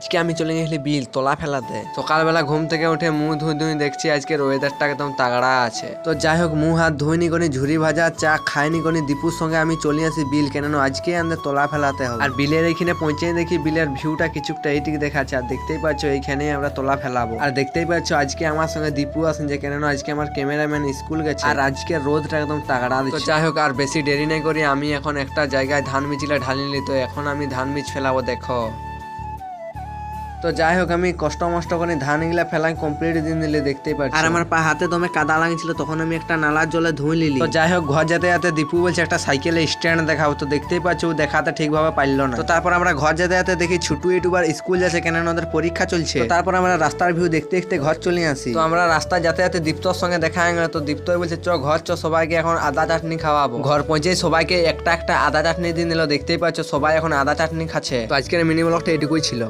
আজকে আমি চলে গেছিলি বিল তোলা ফেলাতে। সকালবেলা ঘুম থেকে উঠে মুখ ধুই দেখছি আজকের ওয়েদারটা একদম তাগড়া আছে। তো যাই হোক মুখ হাত ধুইনি কোনি ঝুরি ভাজা চা খাইনি কোনি দীপুর সঙ্গে আমি চলে আসি বিল, কেন আজকে আমাদের তোলা ফেলাতে হবে। আর বিলের এইখানে পৌঁছে দেখি বিলের ভিউটা কিছুটা এইদিকে দেখাচ্ছে। আর দেখতেই পাচ্ছ এইখানে আমরা তোলা ফেলাবো। আর দেখতেই পাচ্ছ আজকে আমার সঙ্গে দীপু আসেন, যে কেন আজকে আমার ক্যামেরাম্যান স্কুল গেছে আর আজকে রোদটা একদম তাগড়া দিচ্ছে। তো যাই হোক আর বেশি দেরি নাই করি আমি এখন একটা জায়গায় ধান মিচিলা ঢালিনি, তো এখন আমি ধান মিচ ফেলাবো দেখো। তো যাই হোক আমি কষ্ট মষ্ট করে ধান গুলা ফেলাই কমপ্লিট দিন দিলে দেখতেই পাচ্ছি। আর আমার পা হাতে দমে কাদা লাগিয়েছিল, তখন আমি একটা নালার জলে ধুই নিলি। তো যাই হোক ঘর যেতে যেতে দীপু বলছে একটা সাইকেলে স্ট্যান্ড দেখাও, তো দেখতেই পাচ্ছ ও দেখাতে ঠিকভাবে পারলো না। তো তারপর আমরা ঘর যেতে যেতে দেখি ছুটু ইউটিউবার স্কুল যাচ্ছে, কেন ওদের পরীক্ষা চলছে। তো তারপর আমরা রাস্তার ভিউ দেখতে দেখতে ঘর চলে আসি। তো আমরা রাস্তা যেতে যেতে দীপ্তর সঙ্গে দেখা হয়ে গেল। তো দীপ্ত বলছে চ ঘর চ, সবাইকে এখন আদা চাটনি খাওয়াবো। ঘর পৌঁছে সবাইকে একটা একটা আদা চাটনি দিয়ে নিল, দেখতেই পাচ্ছ সবাই এখন আদা চাটনি খাচ্ছে। তো আজকের মিনি ব্লগটা এটুকুই ছিল।